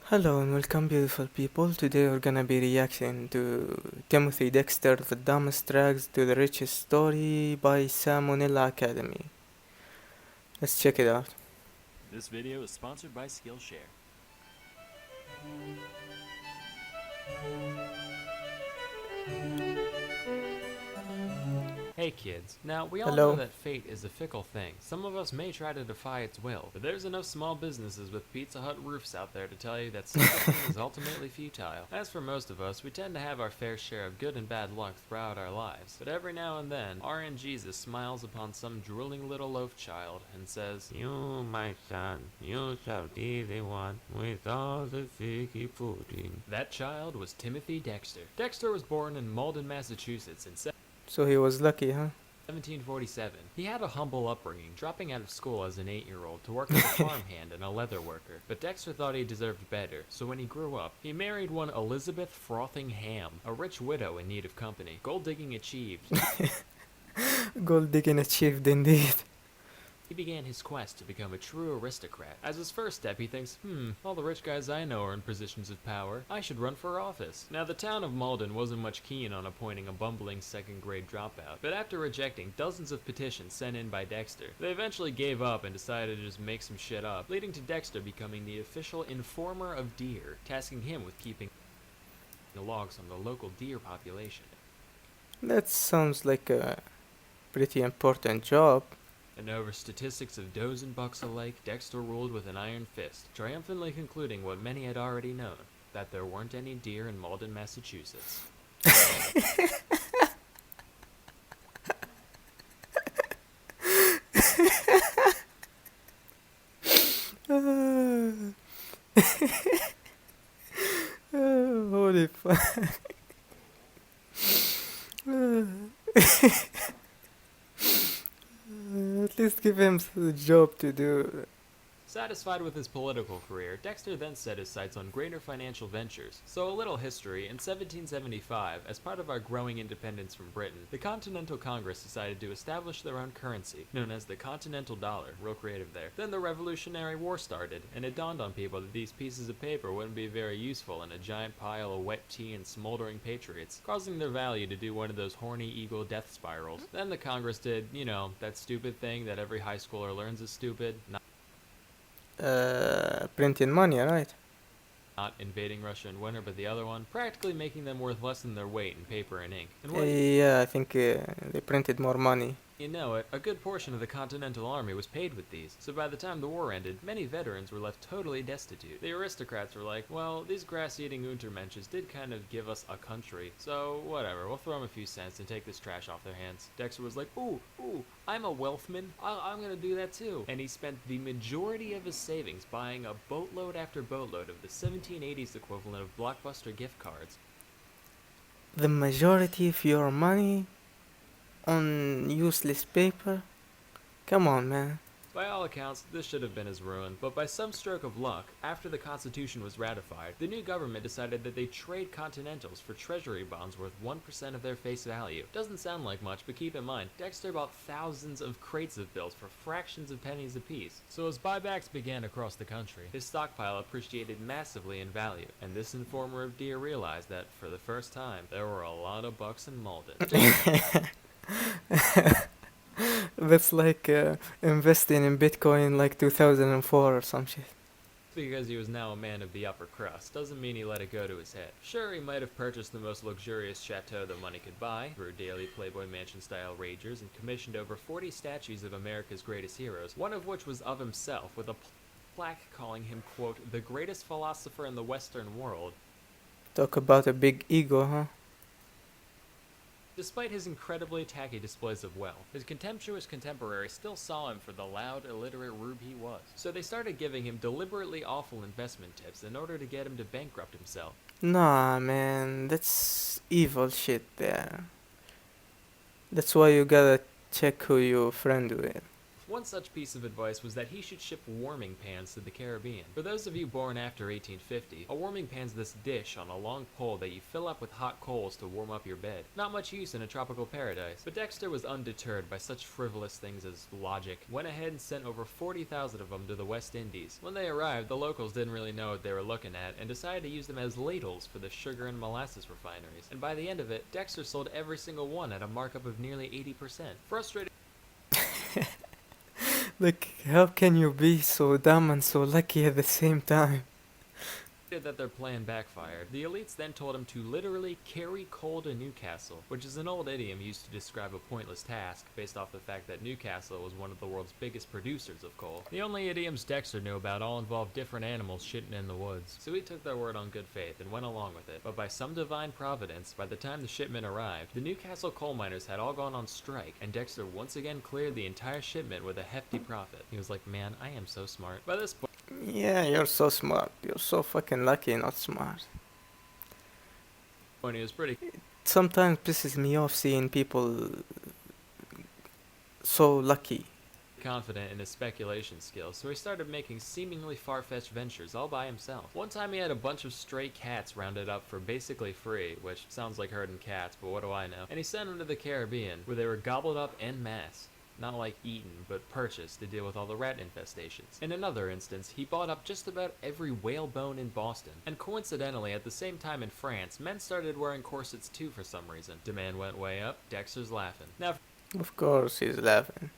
Hello and welcome beautiful people. Today we're gonna be reacting to Timothy Dexter, The Dumbest Rags to the Richest Story by Salmonella Academy. Let's check it out. This video is sponsored by Skillshare. Hey kids, now we all know Hello. that fate is a fickle thing. Some of us may try to defy its will, but there's enough small businesses with Pizza Hut roofs out there to tell you that such a thing is ultimately futile. As for most of us, we tend to have our fair share of good and bad luck throughout our lives, but every now and then, RN Jesus smiles upon some drooling little loaf child and says, You, my son, you shall be the one with all the figgy pudding. That child was Timothy Dexter. Dexter was born in Malden, Massachusetts in So he was lucky, huh? 1747. He had a humble upbringing, dropping out of school as an 8-year-old to work as a farmhand and a leather worker. But Dexter thought he deserved better, so when he grew up, he married one Elizabeth Frothingham, a rich widow in need of company. Gold digging achieved. Gold digging achieved indeed. He began his quest to become a true aristocrat. As his first step, he thinks, all the rich guys I know are in positions of power. I should run for office. Now, the town of Malden wasn't much keen on appointing a bumbling second-grade dropout, but after rejecting dozens of petitions sent in by Dexter, they eventually gave up and decided to just make some shit up, leading to Dexter becoming the official informer of deer, tasking him with keeping the logs on the local deer population. That sounds like a pretty important job. And over statistics of does and bucks alike, Dexter ruled with an iron fist, triumphantly concluding what many had already known, that there weren't any deer in Malden, Massachusetts. Holy fuck. At least give him a job to do. Satisfied with his political career, Dexter then set his sights on greater financial ventures. So a little history, in 1775, as part of our growing independence from Britain, the Continental Congress decided to establish their own currency, known as the Continental Dollar, real creative there. Then the Revolutionary War started, and it dawned on people that these pieces of paper wouldn't be very useful in a giant pile of wet tea and smoldering patriots, causing their value to do one of those horny eagle death spirals. Then the Congress did, that stupid thing that every high schooler learns is stupid, Printing money, right? not invading Russia in winter, but the other one, practically making them worth less than their weight in paper and ink. And what Yeah, I think they printed more money. you know it, a good portion of the Continental Army was paid with these, so by the time the war ended, many veterans were left totally destitute. The aristocrats were like, well, these grass-eating Untermenches did kind of give us a country, so whatever, we'll throw them a few cents and take this trash off their hands. Dexter was like, ooh, I'm a wealthman, I'm gonna do that too. And he spent the majority of his savings buying a boatload after boatload of the 1780s equivalent of Blockbuster gift cards. The majority of your money on useless paper? Come on, man. By all accounts, this should have been his ruin, but by some stroke of luck, after the Constitution was ratified, the new government decided that they'd trade Continentals for treasury bonds worth 1% of their face value. Doesn't sound like much, but keep in mind, Dexter bought thousands of crates of bills for fractions of pennies apiece. So as buybacks began across the country, his stockpile appreciated massively in value, and this informer of deer realized that, for the first time, there were a lot of bucks in Malden. That's like investing in Bitcoin like 2004 or some shit. Because he was now a man of the upper crust doesn't mean he let it go to his head. Sure, he might have purchased the most luxurious chateau that money could buy, through daily Playboy Mansion-style ragers, and commissioned over 40 statues of America's greatest heroes, one of which was of himself, with a plaque calling him, quote, the greatest philosopher in the Western world. Talk about a big ego, huh? Despite his incredibly tacky displays of wealth, his contemptuous contemporaries still saw him for the loud, illiterate rube he was. So they started giving him deliberately awful investment tips in order to get him to bankrupt himself. Nah, man, that's evil shit there. That's why you gotta check who you friend with. One such piece of advice was that he should ship warming pans to the Caribbean. For those of you born after 1850, a warming pan's this dish on a long pole that you fill up with hot coals to warm up your bed. Not much use in a tropical paradise. But Dexter was undeterred by such frivolous things as logic. Went ahead and sent over 40,000 of them to the West Indies. When they arrived, the locals didn't really know what they were looking at and decided to use them as ladles for the sugar and molasses refineries. And by the end of it, Dexter sold every single one at a markup of nearly 80%. Frustrated Like, how can you be so dumb and so lucky at the same time? that their plan backfired, the elites then told him to literally carry coal to Newcastle, which is an old idiom used to describe a pointless task based off the fact that Newcastle was one of the world's biggest producers of coal. The only idioms Dexter knew about all involved different animals shitting in the woods, so he took their word on good faith and went along with it. But by some divine providence, by the time the shipment arrived, the Newcastle coal miners had all gone on strike, and Dexter once again cleared the entire shipment with a hefty profit. He was like, man, I am so smart. By this point, Yeah, you're so smart. You're so fucking lucky, not smart. he was pretty Sometimes pisses me off seeing people so lucky. confident in his speculation skills, so he started making seemingly far-fetched ventures all by himself. One time he had a bunch of stray cats rounded up for basically free, which sounds like herding cats, but what do I know? And he sent them to the Caribbean, where they were gobbled up en masse. Not like eaten, but purchased to deal with all the rat infestations. In another instance, he bought up just about every whalebone in Boston. And coincidentally, at the same time in France, men started wearing corsets too for some reason. Demand went way up, Dexter's laughing. Now, Of course he's laughing.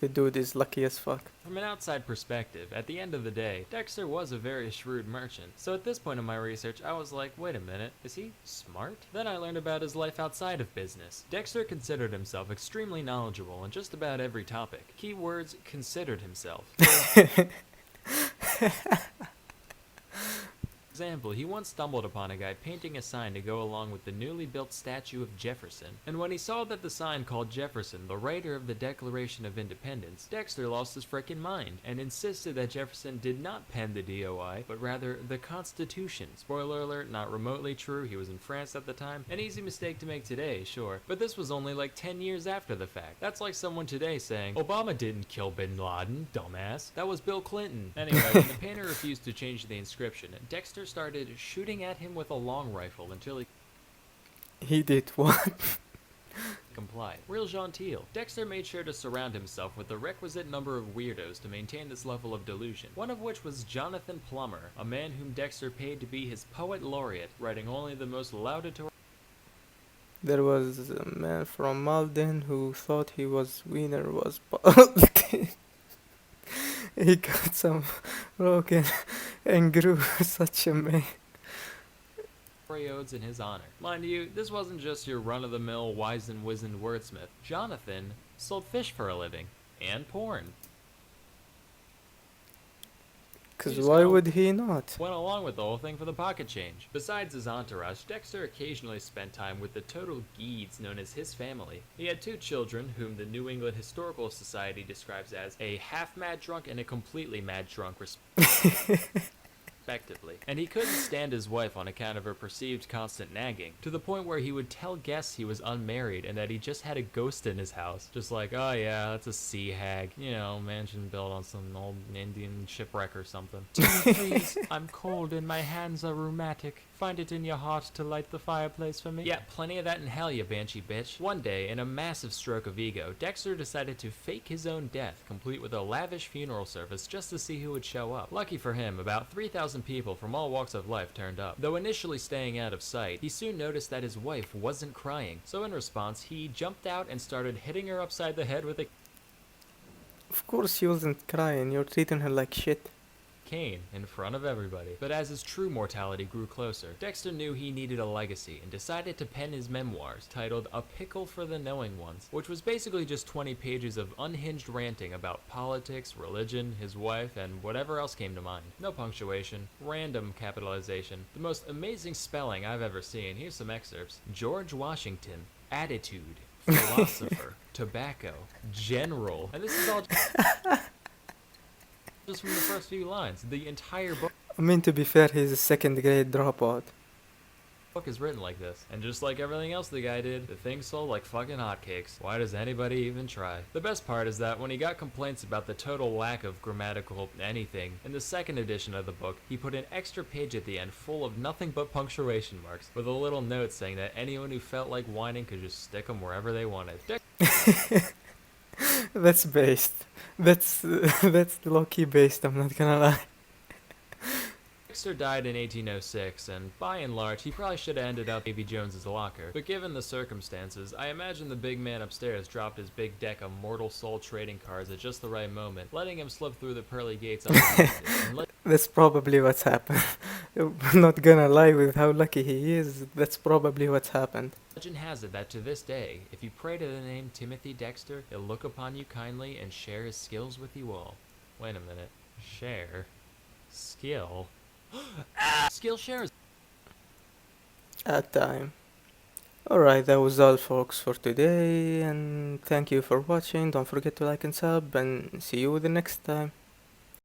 The dude is lucky as fuck. from an outside perspective, at the end of the day, Dexter was a very shrewd merchant. So at this point in my research, I was like, wait a minute, is he smart? Then I learned about his life outside of business. Dexter considered himself extremely knowledgeable on just about every topic. Keywords, considered himself. For example, he once stumbled upon a guy painting a sign to go along with the newly built statue of Jefferson, and when he saw that the sign called Jefferson the writer of the Declaration of Independence, Dexter lost his frickin' mind, and insisted that Jefferson did not pen the DOI, but rather the Constitution. Spoiler alert, not remotely true, he was in France at the time. An easy mistake to make today, sure, but this was only like 10 years after the fact. That's like someone today saying, Obama didn't kill Bin Laden, dumbass. That was Bill Clinton. Anyway, when the painter refused to change the inscription, Dexter started shooting at him with a long rifle until he He did what? complied. Real genteel. Dexter made sure to surround himself with the requisite number of weirdos to maintain this level of delusion, one of which was Jonathan Plummer, a man whom Dexter paid to be his poet laureate, writing only the most laudatory There was a man from Malden who thought he was Wiener was bald. He got some broken and grew such a man. odes in his honor. Mind you, this wasn't just your run-of-the-mill wizened-wizened wordsmith. Jonathan sold fish for a living, and porn. Cause Just why go- would he not? Went along with the whole thing for the pocket change. Besides his entourage, Dexter occasionally spent time with the total geeds known as his family. He had 2 children, whom the New England Historical Society describes as a half-mad drunk and a completely mad drunk, respectively. And he couldn't stand his wife on account of her perceived constant nagging, to the point where he would tell guests he was unmarried and that he just had a ghost in his house. Just like, oh yeah, that's a sea hag. You know, mansion built on some old Indian shipwreck or something. Please, I'm cold and my hands are rheumatic. Find it in your heart to light the fireplace for me? Yeah, plenty of that in hell, you banshee bitch. One day, in a massive stroke of ego, Dexter decided to fake his own death, complete with a lavish funeral service just to see who would show up. Lucky for him, about 3,000 people from all walks of life turned up. Though initially staying out of sight, he soon noticed that his wife wasn't crying. So in response, he jumped out and started hitting her upside the head with a Of course he wasn't crying. You're treating her like shit. cane in front of everybody. But as his true mortality grew closer, Dexter knew he needed a legacy and decided to pen his memoirs titled A Pickle for the Knowing Ones, which was basically just 20 pages of unhinged ranting about politics, religion, his wife, and whatever else came to mind. No punctuation, random capitalization, the most amazing spelling I've ever seen. Here's some excerpts. George Washington, attitude, philosopher, tobacco, general, and this is all just from the first few lines. The entire book I mean, to be fair, he's a second grade dropout. book is written like this. And just like everything else the guy did, the thing sold like fucking hotcakes. Why does anybody even try? The best part is that when he got complaints about the total lack of grammatical anything, in the second edition of the book, he put an extra page at the end full of nothing but punctuation marks, with a little note saying that anyone who felt like whining could just stick them wherever they wanted. That's based. That's that's low-key based, I'm not gonna lie. Dexter died in 1806, and by and large, he probably should have ended up Davy Jones's locker. But given the circumstances, I imagine the big man upstairs dropped his big deck of mortal soul trading cards at just the right moment, letting him slip through the pearly gates unprotected. And That's probably what's happened. I'm not gonna lie, with how lucky he is, that's probably what's happened. legend has it that to this day, if you pray to the name Timothy Dexter, he'll look upon you kindly and share his skills with you all. Wait a minute. Share? Skill? Skillshare is At time. Alright, that was all folks for today, and thank you for watching. Don't forget to like and sub, and see you the next time.